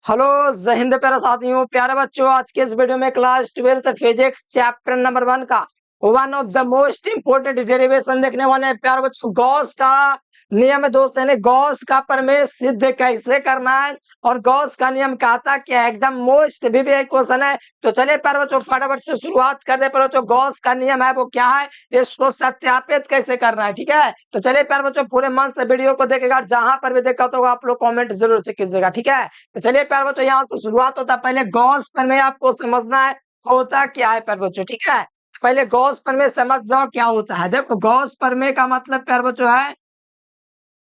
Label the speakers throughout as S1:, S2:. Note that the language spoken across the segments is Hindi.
S1: हेलो जय हिंद प्यारे साथियों, प्यारे बच्चों। आज के इस वीडियो में class 12th physics chapter number 1 का one of the most important derivation देखने वाले हैं। प्यारे बच्चों, गॉस का नियम है दोस्त, यानी गॉस का प्रमेय सिद्ध कैसे करना है और गॉस का नियम कहता क्या है, एकदम मोस्ट भी एक क्वेश्चन है। तो चलिए प्यारे बच्चों फटाफट से शुरुआत कर दे। प्यारे बच्चों, गॉस का नियम है वो क्या है, इसको सत्यापित कैसे करना है, ठीक है। तो चलिए प्यारे बच्चों पूरे मन से वीडियो को देखेगा, जहां पर भी देखा तो आप लोग कमेंट जरूर से कीजिएगा, ठीक है। तो चलिए प्यारे बच्चों यहाँ से शुरुआत होता है। पहले गॉस प्रमेय आपको समझना है होता क्या है प्यारे बच्चों, ठीक है। पहले गॉस प्रमेय समझ जाओ क्या होता है। देखो, गॉस प्रमेय का मतलब प्यारे बच्चों है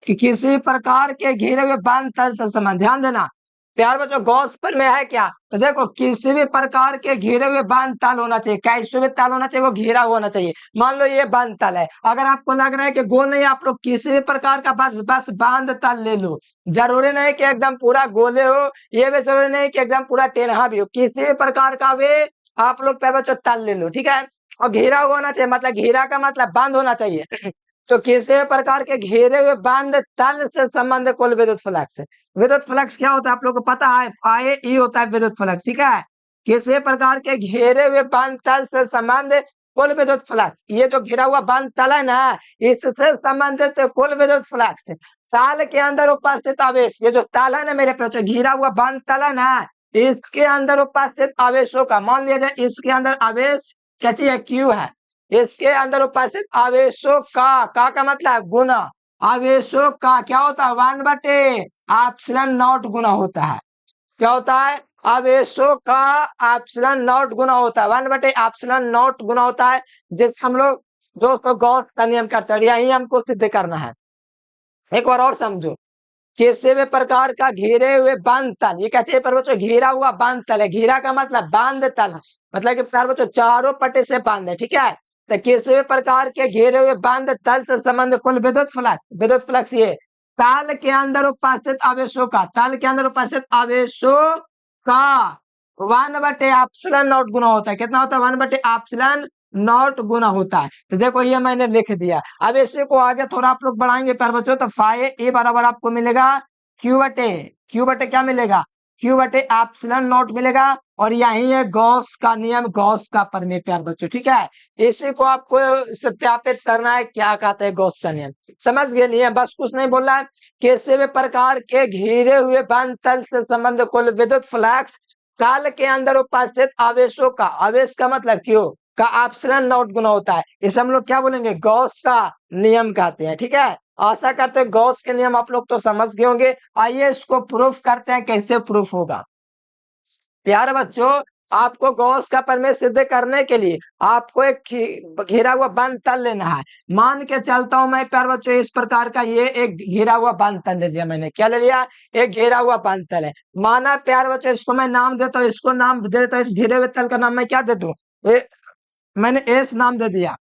S1: कि किसी प्रकार के घिरे हुए बांध तल से संबंध, ध्यान देना प्यार बच्चों, गॉस प्रमेय है क्या। तो देखो, किसी भी प्रकार के घिरे हुए बांध तल होना चाहिए, कैसे भी तल होना चाहिए, वो घिरा होना चाहिए। मान लो ये बांध तल है, अगर आपको लग रहा है कि गोल नहीं, आप लोग किसी भी प्रकार का बस बस बांध तल ले लो। जरूरी नहीं कि एकदम पूरा गोले हो, ये भी जरूरी नहीं कि एकदम पूरा टेढ़ा भी हो, किसी भी प्रकार का वे आप लोग प्यार बच्चों तल ले लो, ठीक है। और घिरा होना चाहिए, मतलब घिरा का मतलब बंद होना चाहिए। तो किसी प्रकार के घेरे हुए बांध तल से संबंध कुल विद्युत फ्लक्स है। विद्युत फ्लक्स क्या होता है आप लोग को पता है, फाई ई होता है विद्युत फ्लक्स, ठीक है। किसी प्रकार के घेरे हुए बांध तल से संबंध कुल विद्युत फ्लक्स, ये जो घिरा हुआ बांध तल है ना, इससे संबंधित कुल विद्युत फ्लक्स ताल के अंदर उपस्थित आवेश, ये जो ताल है ना मेरे प्यारे, घिरा हुआ बांध तल है ना, इसके अंदर उपस्थित आवेशों का, मान लिया जाए इसके अंदर आवेश क्या चीज है, क्यू है। इसके अंदर उपस्थित आवेशों का मतलब गुना, आवेशों का क्या होता है, 1/ε0 गुना होता है। क्या होता है, आवेशों का ε0 गुना होता है, 1/ε0 गुना होता है, जिस हम लोग दोस्तों गॉस का नियम करते हैं। यही हमको सिद्ध करना है। एक बार और समझो, किसी भी प्रकार का घेरे हुए बांध तल, ये क्या चाहिए पर बच्चों, घेरा हुआ बांध तल है। घेरा का मतलब बांध तल, मतलब कि पर बच्चों चारों पट्टे से बांध है, ठीक है। तो किसी भी प्रकार के घेरे हुए बांध तल से संबंध कुल विद्युत फ्लक्स, विद्युत फ्लक्स ये ताल के अंदर उपस्थित आवेशों का, ताल के अंदर उपस्थित आवेशों का 1/ε0 गुना होता है। कितना होता है, 1/ε0 गुना होता है। तो देखो ये मैंने लिख दिया। अब इसी को आगे थोड़ा आप लोग बढ़ाएंगे प्यारे बच्चों, तो फाई ए बराबर आपको मिलेगा क्यू बटे क्या मिलेगा, क्यू/ε0 मिलेगा। और यही है गॉस का नियम, गॉस का प्रमेय प्यारे बच्चों, ठीक है। इसी को आपको सत्यापित करना है, क्या कहते हैं गॉस का नियम। समझ गए नियम, बस कुछ नहीं बोलना है। किसी भी प्रकार के घिरे हुए बांध तल से संबंध कुल विद्युत फ्लक्स काल के अंदर उपस्थित आवेशों का, आवेश का मतलब क्यों का ε0 गुना होता है। इसे हम लोग क्या बोलेंगे, गॉस का नियम कहते हैं, ठीक है। आशा करते हैं गॉस के नियम आप लोग तो समझ गए होंगे। आइए इसको प्रूफ करते हैं, कैसे प्रूफ होगा प्यारे बच्चों। आपको गॉस का प्रमेय सिद्ध करने के लिए आपको एक घिरा हुआ बांध तल लेना है। मान के चलता हूं मैं प्यारे बच्चों, इस प्रकार का ये एक घिरा हुआ बांध तल ले लिया मैंने, क्या ले लिया, एक घिरा हुआ बांध तल है। माना प्यारे बच्चों, इसको मैं नाम देता हूँ, इसको नाम दे देता हूँ, इस घिरे हुए तल का नाम मैं क्या दे दूं, मैंने एस नाम दे दिया।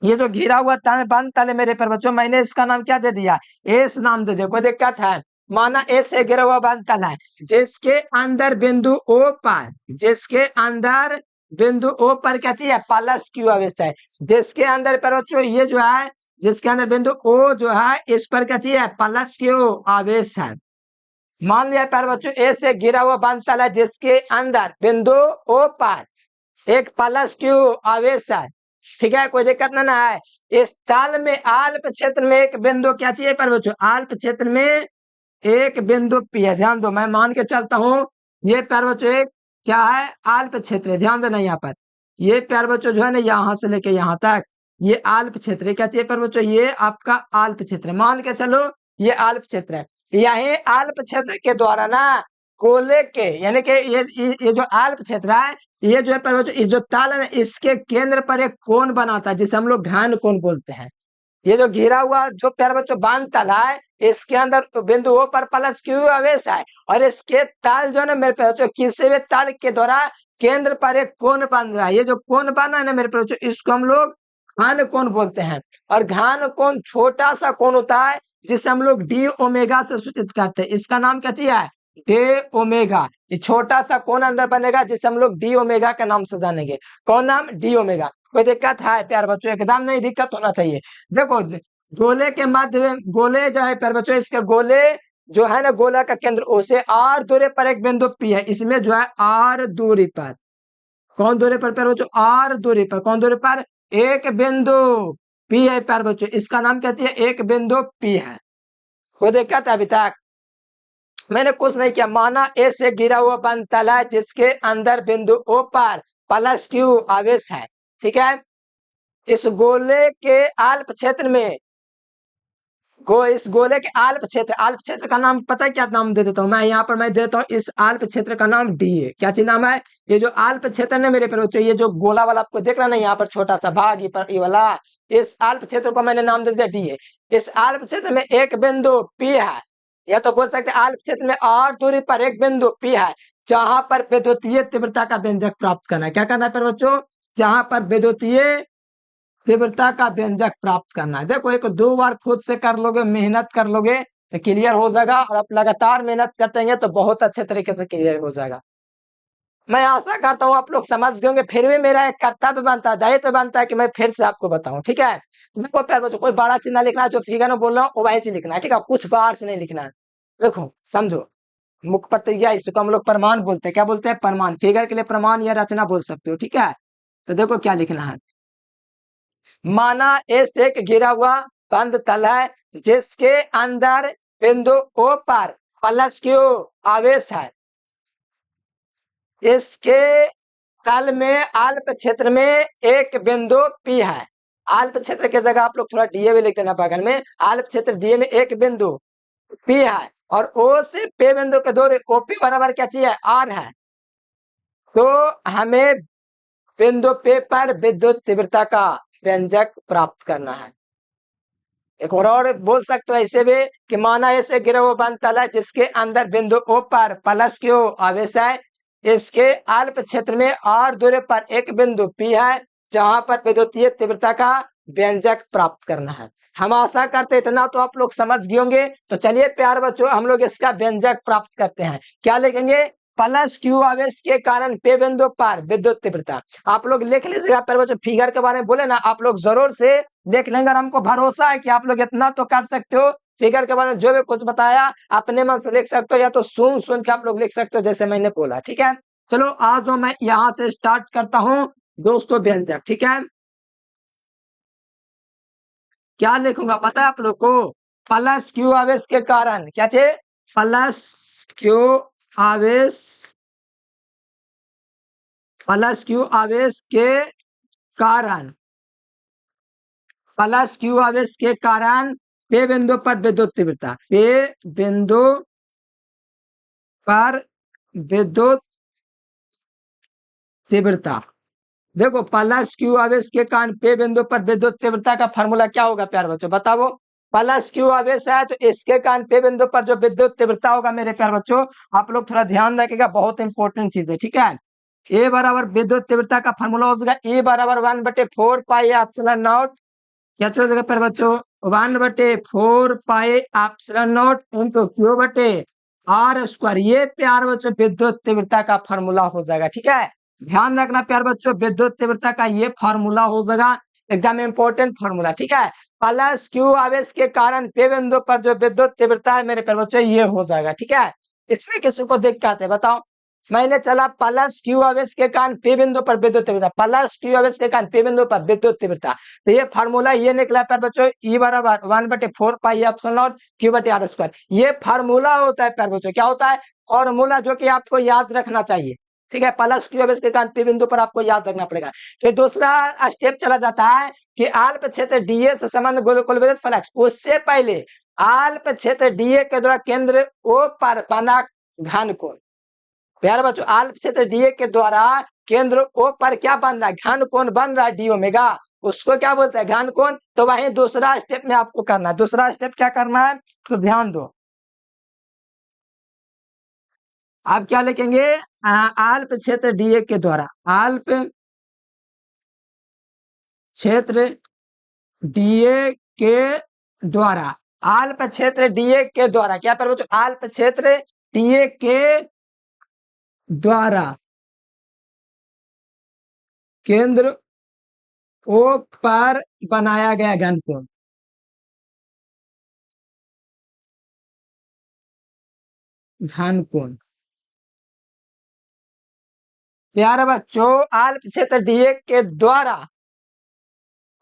S1: ये जो घिरा हुआ बांध तल है मेरे प्यारे बच्चों, मैंने इसका नाम क्या दे दिया, एस नाम दे दिया। कोई दिक्कत है, माना एस से घिरा हुआ बांध तल है, जिसके अंदर बिंदु ओ पर, जिसके अंदर बिंदु ओ पर क्या चाहिए, प्लस क्यू आवेश है। जिसके अंदर प्यारे बच्चों ये जो है, जिसके अंदर बिंदु ओ जो है, इस पर क्या चाहिए, प्लस क्यू आवेश है। मान लिया प्यारे बच्चों, ए से घिरा हुआ बांध तल है, जिसके अंदर बिंदु ओ पर एक प्लस क्यू आवेश है, ठीक है। कोई दिक्कत ना है। इस ताल में आल्प क्षेत्र में एक बिंदु क्या चाहिए पर बच्चों, आल्प क्षेत्र में एक बिंदु पी है। ध्यान दो, मैं मान के चलता हूं ये प्यार बच्चों एक क्या है, आल्प क्षेत्र है। ध्यान देना, यहाँ पर ये प्यार बच्चों जो है ना, यहाँ से लेके यहाँ तक ये आल्प क्षेत्र है। क्या चाहिए पर बच्चों, ये आपका आल्प क्षेत्र है, मान के चलो ये आल्प क्षेत्र है। यही आल्प क्षेत्र के द्वारा ना गोले के, यानी कि ये जो आल्प क्षेत्र है, ये जो है पर बच्चों, इस जो ताल है ना, इसके केंद्र पर एक कोण बनाता है, जिसे हम लोग घन कोण बोलते हैं। ये जो घिरा हुआ जो प्यारे बच्चों बांध तल है, इसके अंदर बिंदु ओ पर प्लस क्यू आवेश है, और इसके ताल जो है ना मेरे प्यारे बच्चों, किसी भी ताल के द्वारा केंद्र पर एक कोण बन रहा है। ये जो कोण बना है ना मेरे प्यारे बच्चों, इसको हम लोग घन कोण बोलते हैं। और घन कोण छोटा सा कोण होता है, जिसे हम लोग डी ओमेगा से सूचित करते हैं। इसका नाम क्या चाहिए, डे ओमेगा। ये छोटा सा कोण अंदर बनेगा, जिसे हम लोग डी ओमेगा के नाम से जानेंगे। कौन नाम, डी ओमेगा। कोई दिक्कत है प्यार बच्चों, एकदम नहीं दिक्कत होना चाहिए। देखो गोले के मध्य में, गोले जो है प्यार बच्चों, इसके गोले जो है ना गोला का केंद्र O से R दूरी पर एक बिंदु P है, इसमें जो है R दूरी पर, कौन दूरी पर प्यारे बच्चों, R दूरी पर, कौन दूरी पर, एक बिंदु P है प्यारे बच्चों, इसका नाम क्या है, एक बिंदु P है। कोई दिक्कत है अभी तक? मैंने कुछ नहीं किया, माना ए से गिरा हुआ बंद तल है जिसके अंदर बिंदु O पर प्लस क्यू आवेश है, ठीक है। इस गोले के अल्प क्षेत्र में इस गोले के अल्प क्षेत्र का नाम पता है क्या नाम दे देता हूं मैं, यहाँ पर मैं देता हूँ इस अल्प क्षेत्र का नाम डी है। क्या चीज नाम है, ये जो अल्प क्षेत्र है मेरे पर बच्चों, ये जो गोला वाला आपको देख रहा ना यहाँ पर छोटा सा भाग ये वाला, इस अल्प क्षेत्र को मैंने नाम दे दिया डी है। इस अल्प क्षेत्र में एक बिंदु पी है, या तो बोल सकते अल्प क्षेत्र में और दूरी पर एक बिंदु पी है, जहां पर विद्युतीय तीव्रता का व्यंजक प्राप्त करना है। क्या करना है पर बच्चों, जहां पर विद्युतीय तीव्रता का व्यंजक प्राप्त करना है। देखो एक दो बार खुद से कर लोगे, मेहनत कर लोगे तो क्लियर हो जाएगा, और आप लगातार मेहनत करते हैं तो बहुत अच्छे तरीके से क्लियर हो जाएगा। मैं आशा करता हूँ आप लोग समझ गए होंगे, फिर भी मेरा एक कर्तव्य बनता है, दायित्व बनता है कि मैं फिर से आपको बताऊं, ठीक है। देखो प्यारे बच्चों, कोई बड़ा चीज ना लिखना है, जो फिगर में बोल रहा हूँ वो वही चीज लिखना है, ठीक है, कुछ बाहर से नहीं लिखना है। देखो समझो, मुख्य प्रतिज्ञा इसको हम लोग प्रमाण बोलते हैं, क्या बोलते हैं, प्रमाण। फिगर के लिए प्रमाण या रचना बोल सकते हो, ठीक है। तो देखो क्या लिखना है, माना एस एक घिरा हुआ बंद तल है जिसके अंदर बिंदु O पर प्लस क्यू आवेश है, इसके तल में अल्प क्षेत्र में एक बिंदु P है। अल्प क्षेत्र की जगह आप लोग थोड़ा डीए भी लिख देना बगल में, अल्प क्षेत्र डीए में एक बिंदु P है, और O से P बिंदु के दूरी OP बराबर क्या चाहिए, R है। तो हमें बिंदु P पर विद्युत तीव्रता का व्यंजक प्राप्त करना है। एक और बोल सकते हो ऐसे भी कि माना ऐसे गिरा हुआ बंद तल है जिसके अंदर बिंदु O पर प्लस क्यू आवेश है, इसके अल्प क्षेत्र में और दूरी पर एक बिंदु P है, जहां पर विद्युतीय तीव्रता का व्यंजक प्राप्त करना है। हम आशा करते इतना तो आप लोग समझ गए होंगे। तो चलिए प्यारे बच्चों, हम लोग इसका व्यंजक प्राप्त करते हैं। क्या लिखेंगे, प्लस क्यू आवेश के कारण पे बिंदु पर विद्युत तीव्रता। आप लोग लिख लीजिएगा प्यारे बच्चों, फिगर के बारे में बोले ना आप लोग जरूर से देख लेंगे, और हमको भरोसा है कि आप लोग इतना तो कर सकते हो। फिगर के बारे में जो भी कुछ बताया अपने मन से लिख सकते हो, या तो सुन सुन के आप लोग लिख सकते हो जैसे मैंने बोला, ठीक है। चलो आज मैं यहां से स्टार्ट करता हूं दोस्तों व्यंजक, ठीक है। क्या लिखूंगा पता है आप लोग को, प्लस क्यू आवेश के कारण, क्या चाहिए, प्लस क्यू आवेश, प्लस क्यू आवेश के कारण, प्लस क्यू आवेश के कारण पे बिंदु पर विद्युत तीव्रता, पे बिंदु पर विद्युत तीव्रता। देखो प्लस क्यू आवेश के कारण पे बिंदु पर विद्युत तीव्रता का फार्मूला क्या होगा प्यारे बच्चों, बताओ। प्लस क्यू आवेश है तो इसके कारण पे बिंदु पर जो विद्युत तीव्रता होगा मेरे प्यारे बच्चों, आप लोग थोड़ा ध्यान रखिएगा, बहुत इंपॉर्टेंट चीज है, ठीक है। ए बराबर विद्युत तीव्रता का फार्मूला हो जाएगा E बराबर 1/4 पाई एप्सिलॉन नॉट, क्या चल जाएगा प्यारे बच्चों, 1/4 pi epsilon not into Q बटे आर स्क्वायर। ये प्यारे बच्चों विद्युत तीव्रता का फार्मूला हो जाएगा, ठीक है। ध्यान रखना प्यारे बच्चों, विद्युत तीव्रता का ये फार्मूला हो जाएगा, एकदम इंपॉर्टेंट फार्मूला, ठीक है। प्लस क्यू आवेश के कारण पे बिंदु पर जो विद्युत तीव्रता है मेरे प्यारे बच्चों ये हो जाएगा, ठीक है। इसमें किसी को दिक्कत है बताओ। मैंने चला प्लस क्यू आवेश के कारण पी बिंदु पर विद्युत तीव्रता, प्लस क्यू आवेश के कारण पी बिंदु पर विद्युत तीव्रता, तो ये फार्मूला ये निकला प्यारे बच्चों, ई बराबर 1/4 पाई एप्सिलॉन नॉट क्यू बटे आर स्क्वायर। ये फार्मूला होता है प्यारे बच्चों, क्या होता है, फॉर्मूला, जो कि आपको याद रखना चाहिए, ठीक है। प्लस क्यू आवेश के कारण पी बिंदु पर आपको याद रखना पड़ेगा। फिर दूसरा स्टेप चला जाता है कि अल्प क्षेत्र डीए से संबंध गोलक विद्युत फ्लक्स, उससे पहले अल्प क्षेत्र डीए के द्वारा केंद्र ओ पर बना घनकोण। प्यारे बच्चों, अल्प क्षेत्र डीए के द्वारा केंद्र O पर क्या बन रहा है, घन कोण बन रहा है डी ओमेगा, उसको क्या बोलते हैं, घन कोण। तो वही दूसरा स्टेप में आपको करना है। दूसरा स्टेप क्या करना है तो ध्यान दो, आप क्या लिखेंगे, अल्प क्षेत्र डीए के द्वारा, अल्प क्षेत्र डीए के द्वारा, अल्प क्षेत्र डीए के द्वारा, क्या प्यारे बच्चों, अल्प क्षेत्र डीए के द्वारा केंद्र O पर बनाया गया घनकोण, घन कोण। प्यारे बच्चों, अल्प क्षेत्र डीए के द्वारा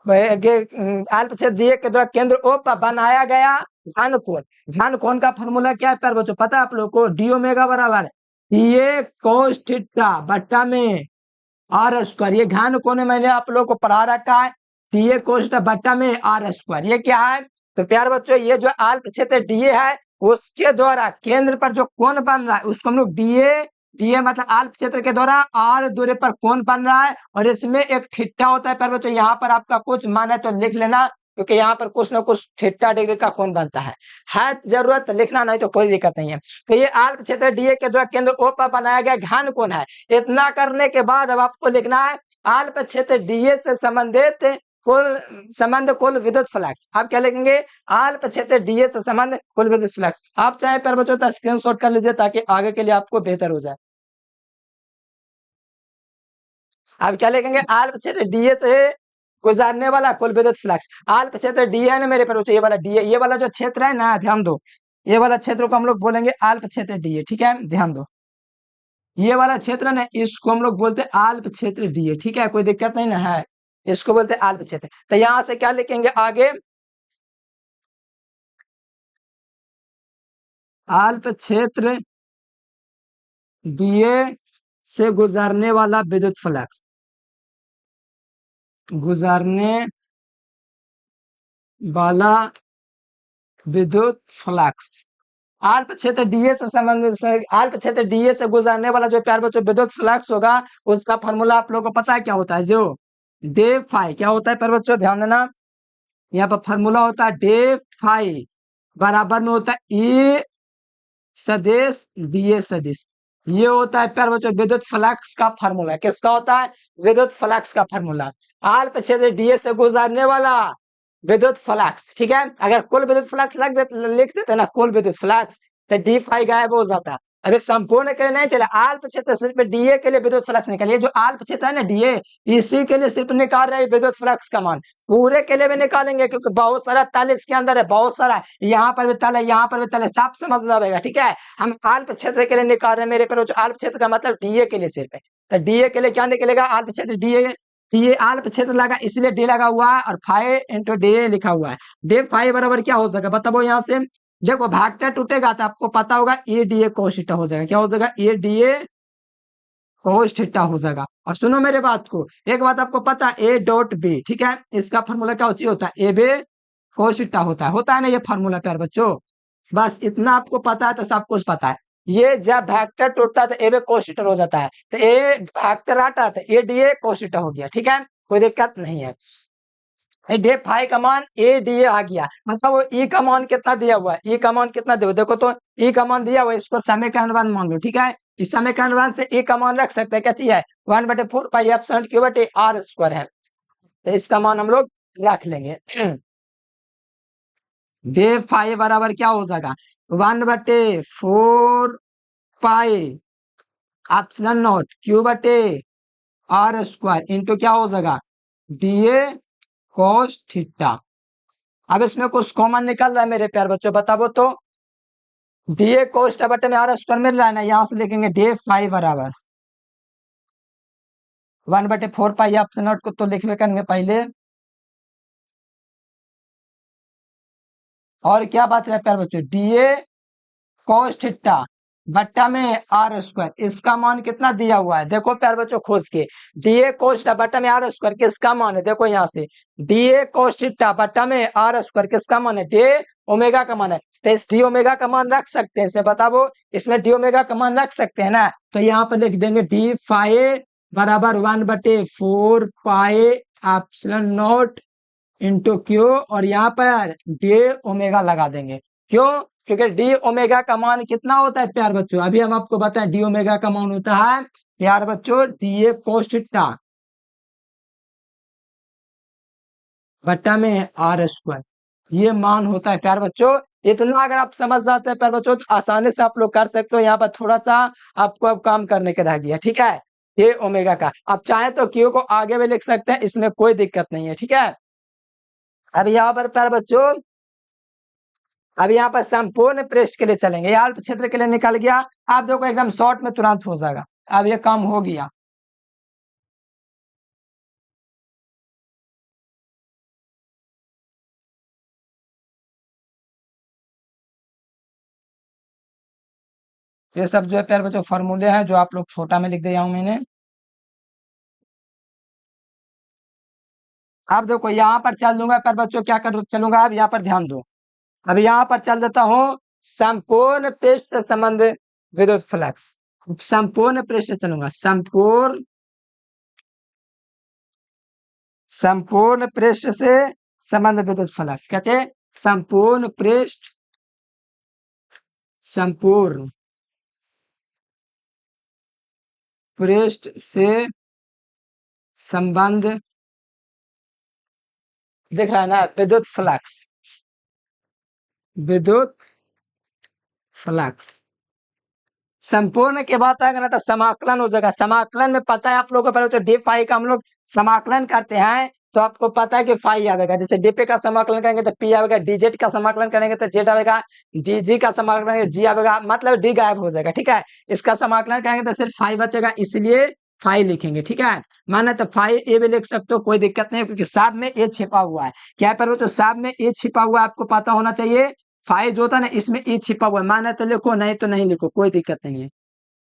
S1: अल्प क्षेत्र डीए के द्वारा केंद्र ओ पर बनाया गया घन कोण। घन कोण का फॉर्मूला क्या है प्यारे बच्चों, पता है आप लोग को? डी ओमेगा बराबर डीए कोस थीटा बट्टा में आर स्क्वायर। ये घन कोण है, मैंने आप लोग को पढ़ा रखा है। डीए कोस थीटा बट्टा में आर स्क्वायर, ये क्या है? तो प्यारे बच्चों, ये जो अल्प क्षेत्र डीए है उसके द्वारा केंद्र पर जो कोण बन रहा है उसको हम लोग डीए, डीए मतलब अल्प क्षेत्र के द्वारा आर दूरी पर कोण बन रहा है, और इसमें एक थीटा होता है। प्यारे बच्चों, यहाँ पर आपका कुछ मान है तो लिख लेना, क्योंकि यहाँ पर कुछ ना कुछ थीटा डिग्री का कोण बनता है जरूरत लिखना, नहीं तो कोई दिक्कत नहीं है। तो ये अल्प क्षेत्र डीए के द्वारा केंद्र ओ पर बनाया गया घन कोण है। इतना करने के बाद अब आपको लिखना है अल्प क्षेत्र डीए से संबंधित कुल विद्युत फ्लक्स। आप क्या लिखेंगे? अल्प क्षेत्र डीए से संबंध कुल विद्युत फ्लक्स। आप चाहे पर बच्चों तो स्क्रीनशॉट कर लीजिए ताकि आगे के लिए आपको बेहतर हो जाए। आप क्या लिखेंगे? अल्प क्षेत्र डीए से गुजरने वाला कुल विद्युत फ्लक्स। अल्प क्षेत्र डीए है ना मेरे पर, ये वाला डीए, ये वाला जो क्षेत्र है ना, ध्यान दो, ये वाला क्षेत्र को हम लोग बोलेंगे अल्प क्षेत्र डीए। ठीक है, ध्यान दो, ये वाला क्षेत्र ना इसको हम लोग बोलते हैं अल्प क्षेत्र डीए। ठीक है, कोई दिक्कत नहीं ना है, इसको बोलते हैं अल्प क्षेत्र। तो यहां से क्या लिखेंगे आगे? अल्प क्षेत्र डीए से गुजरने वाला विद्युत फ्लक्स, गुजरने वाला विद्युत फ्लक्स। अल्प क्षेत्र डीए से संबंधित, अल्प क्षेत्र डीए से गुजरने वाला जो प्यार बच्चों विद्युत फ्लक्स होगा उसका फॉर्मूला आप लोगों को पता है क्या होता है? जो डे फाई क्या होता है प्यार बच्चों, ध्यान देना, यहाँ पर फॉर्मूला होता है डे फाई बराबर में होता है ई सदिश डीए सदिश। ये होता है प्यार बच्चों विद्युत फ्लक्स का फॉर्मूला। किसका होता है? विद्युत फ्लक्स का फॉर्मूला। अल्प क्षेत्र डीए से गुजरने वाला विद्युत फ्लक्स। ठीक है, अगर कुल विद्युत फ्लक्स लिख देते ना कुल विद्युत फ्लक्स, तो डी फाई गायब हो जाता। अभी संपूर्ण के लिए नहीं चले, अल्प क्षेत्र सिर्फ डीए के लिए विद्युत फ्लक्स निकालिए। जो अल्प क्षेत्र है ना डीए, इसी के लिए सिर्फ निकाल रहे विद्युत फ्लक्स का मान। पूरे के लिए भी निकालेंगे क्योंकि बहुत सारा तल इसके अंदर है, बहुत सारा, यहाँ पर भी तल है, यहाँ पर भी तल है, साफ समझ जाएगा। ठीक है, हम अल्प क्षेत्र के लिए निकाल रहे हैं मेरे पर, अल्प क्षेत्र का मतलब डीए के लिए सिर्फ है। तो डीए के लिए क्या निकलेगा? अल्प क्षेत्र डीए, ये अल्प क्षेत्र लगा इसलिए डी लगा हुआ है, और फाइव इंटू डी लिखा हुआ है। डी फाइव बराबर क्या हो जाएगा बताओ? यहाँ से देखो भागटा टूटेगा तो आपको पता होगा A D A cos theta हो जाएगा। क्या हो जाएगा? A D A cos theta हो जाएगा। और सुनो मेरे बात को, एक बात आपको पता है, ए डॉट बी, ठीक है, इसका फॉर्मूला क्या होता है? ए बी कोस थीटा होता है ना, ये फॉर्मूला प्यार बच्चों। बस इतना आपको पता है तो सब कुछ पता है। ये जब वेक्टर टूटता है तो ए बी कोस थीटा हो जाता है, तो ए वेक्टर आता है A D A cos theta हो गया। ठीक है, कोई दिक्कत नहीं है। डे फाइव का मान ए डी ए आ गया, मतलब वो ई का मान कितना दिया हुआ है? ई का मान कितना दिया? देखो तो ई का मान दिया हुआ है, इसको समीकरण 1 मान लो। ठीक है, इस समीकरण 1 से ई का मान रख सकते हैं, क्या चाहिए? 1/4 पाई एप्सिलॉन क्यू बटे आर स्क्वायर है, तो इसका मान हम लोग रख लेंगे। डे फाइव बराबर क्या हो जाएगा? 1/4 पाई एप्सिलॉन नॉट क्यू बटे आर स्क्वायर इंटू क्या हो जाएगा? D A cos theta. अब इसमें कुछ कॉमन निकल रहा है मेरे प्यार बच्चों, बताओ तो। डी ए कोस थीटा बटे में आर स्क्वायर मिल रहा है ना, यहां से लिखेंगे डे फाइव बराबर 1/4 पाई एप्सिलॉन नॉट को तो लिखवे करेंगे पहले, और क्या बात है प्यार बच्चों? डी ए कोस थीटा बट्टा में आर स्क्वायर, इसका मान कितना दिया हुआ है? देखो प्यार बच्चों खोज के, डी ए कोस थीटा बट्टा में आर स्क्वायर किसका मान है? देखो यहाँ से डी ए कोस थीटा बट्टा में आर स्क्वायर किसका मान है? डी ओमेगा का मान है। तो इस डी ओमेगा का मान रख सकते हैं, इसे बताओ, इसमें डी ओमेगा का मान रख सकते हैं ना, तो यहाँ पर लिख देंगे डी फाइव बराबर 1/4 pi epsilon not into Q, और यहाँ पर डी ओमेगा लगा देंगे। क्यों? क्योंकि डी ओमेगा का मान कितना होता है प्यार बच्चों? अभी हम आपको बताएं, डी ओमेगा का मान होता है प्यार बच्चों डी ए कोस थीटा बट्टा में आर स्क्वायर, ये मान होता है प्यार बच्चों। इतना अगर आप समझ जाते हैं प्यार बच्चों तो आसानी से आप लोग कर सकते हो। यहाँ पर थोड़ा सा आपको अब काम करने के रह गया। ठीक है, ये ओमेगा का, आप चाहे तो क्यू को आगे भी लिख सकते हैं, इसमें कोई दिक्कत नहीं है। ठीक है, अब यहाँ पर प्यार बच्चों अब यहाँ पर संपूर्ण पृष्ठ के लिए चलेंगे, यहाँ अल्प क्षेत्र के लिए निकल गया। आप देखो एकदम शॉर्ट में तुरंत हो जाएगा। अब ये काम हो गया। ये सब जो है प्यारे बच्चों फॉर्मूले हैं जो आप लोग छोटा में लिख दिया हूं मैंने। अब देखो यहाँ पर चल दूंगा प्यारे बच्चों, क्या कर चलूंगा, अब यहाँ पर ध्यान दो। अब यहाँ पर चल देता हूँ संपूर्ण पृष्ठ से संबंध विद्युत फ्लक्स। संपूर्ण पृष्ठ से चलूंगा, संपूर्ण पृष्ठ से संबंध विद्युत फ्लक्स। कहते संपूर्ण पृष्ठ, संपूर्ण पृष्ठ से संबंध, दिख रहा है ना, विद्युत फ्लक्स, विद्युत फ्लक्स। संपूर्ण के बाद आएगा ना तो समाकलन हो जाएगा। समाकलन में पता है आप लोगों को, पहले तो डी फाई का हम लोग समाकलन करते हैं तो आपको पता है कि फाई आएगा। जैसे डीपी का समाकलन करेंगे तो पी आएगा, डीजेड का समाकलन करेंगे तो जेड आएगा, डीजी का समाकलन करेंगे जी आएगा, मतलब डी गायब हो जाएगा। ठीक है, इसका समाकलन करेंगे तो सिर्फ फाई बचेगा, इसलिए फाई लिखेंगे। ठीक है, माना तो फाई ए भी लिख सकते हो, कोई दिक्कत नहीं है, क्योंकि साथ में ए छिपा हुआ है। क्या पर वो जो साथ में ए छिपा हुआ है आपको पता होना चाहिए। फाई जो होता है ना इसमें ए छिपा हुआ है, माना तो लिखो नहीं तो नहीं लिखो, कोई दिक्कत नहीं है।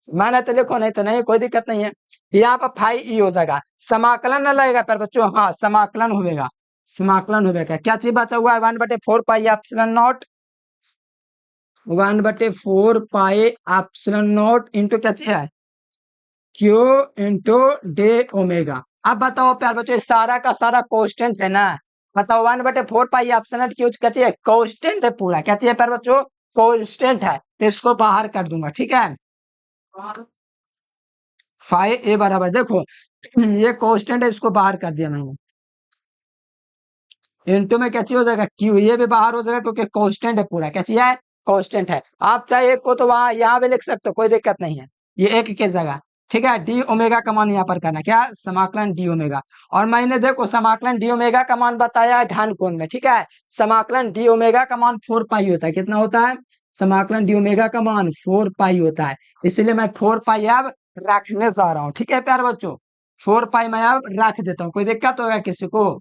S1: माना तो लिखो नहीं तो नहीं, कोई दिक्कत नहीं है। यहाँ पर फाई ई हो जाएगा, समाकलन न लगेगा पर बच्चों, हाँ समाकलन होगा, समाकलन होगा। क्या चीज बचा हुआ है, 1/4 pi epsilon not, 1/4 pi epsilon not into क्या चीज है, क्यू इंटू डे ओमेगा। अब बताओ प्यार बच्चों, सारा का सारा कांस्टेंट है ना, बताओ 1/4 पाई एप्सिलॉन नॉट क्यू क्या चीज है, कांस्टेंट है पूरा। क्या चीज है प्यार बच्चों, कांस्टेंट है, तो इसको बाहर कर दूंगा। ठीक है, फाई ए बराबर, देखो ये कांस्टेंट है, इसको बाहर कर दिया मैंने। इनटू में क्या चीज हो जाएगा, क्यू, ये भी बाहर हो जाएगा क्योंकि कांस्टेंट है पूरा। क्या चीज है, कांस्टेंट है। आप चाहे एक को तो वहां यहाँ भी लिख सकते हो, कोई दिक्कत नहीं है, ये एक की जगह। ठीक है, डी ओमेगा का मान यहाँ पर करना, क्या समाकलन डी ओमेगा। और मैंने देखो समाकलन डी ओमेगा का मान बताया है घन कोण में। ठीक है, समाकलन डी ओमेगा का मान 4 पाई होता है। कितना होता है, समाकलन डी ओमेगा का मान 4 पाई होता है, इसलिए मैं 4 पाई अब रखने जा रहा हूँ। ठीक है प्यार बच्चों, 4 पाई मैं अब रख देता हूँ, कोई दिक्कत होगा किसी को।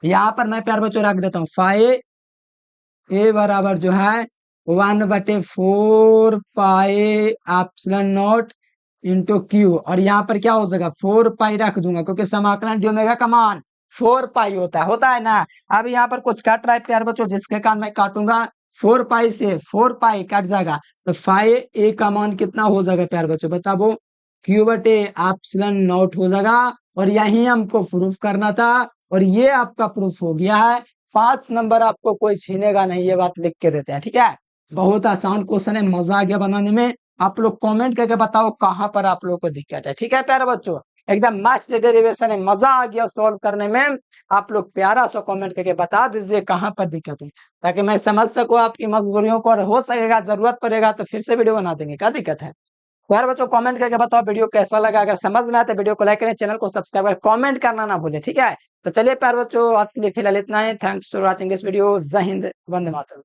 S1: यहाँ पर मैं प्यार बच्चों रख देता हूँ फाई ए बराबर जो है 1/4 pi epsilon not into Q, और यहाँ पर क्या हो जाएगा 4 पाई रख दूंगा क्योंकि समाकलन डी ओमेगा का मान 4 पाई होता है ना। अब यहाँ पर कुछ कट रहा है प्यार बच्चों, जिसके कारण मैं काटूंगा, 4 पाई से 4 पाई कट जाएगा, तो फाई ए का मान कितना हो जाएगा प्यार बच्चों, बताओ, क्यू बटे एप्सिलॉन नॉट हो जाएगा। और यही हमको प्रूफ करना था, और ये आपका प्रूफ हो गया है। 5 नंबर आपको कोई छीनेगा नहीं, ये बात लिख के देते हैं। ठीक है, बहुत आसान क्वेश्चन है, मजा आ गया बनाने में। आप लोग कमेंट करके बताओ कहाँ पर आप लोगों को दिक्कत है। ठीक है प्यारे बच्चों, एकदम मस्त डेरिवेशन है, मजा आ गया सॉल्व करने में। आप लोग प्यारा सा कमेंट करके बता दीजिए कहाँ पर दिक्कत है, ताकि मैं समझ सकूं आपकी मजबूरियों को, और हो सकेगा जरूरत पड़ेगा तो फिर से वीडियो बना देंगे। क्या दिक्कत है यार बच्चों, कमेंट करके बताओ वीडियो कैसा लगा। अगर समझ में आया तो वीडियो को लाइक करें, चैनल को सब्सक्राइब करें, कमेंट करना ना भूलें। ठीक है, तो चलिए प्यार बच्चों, आज के लिए फिलहाल इतना ही। Thanks for watching this video. जय हिंद, वंदे मातरम।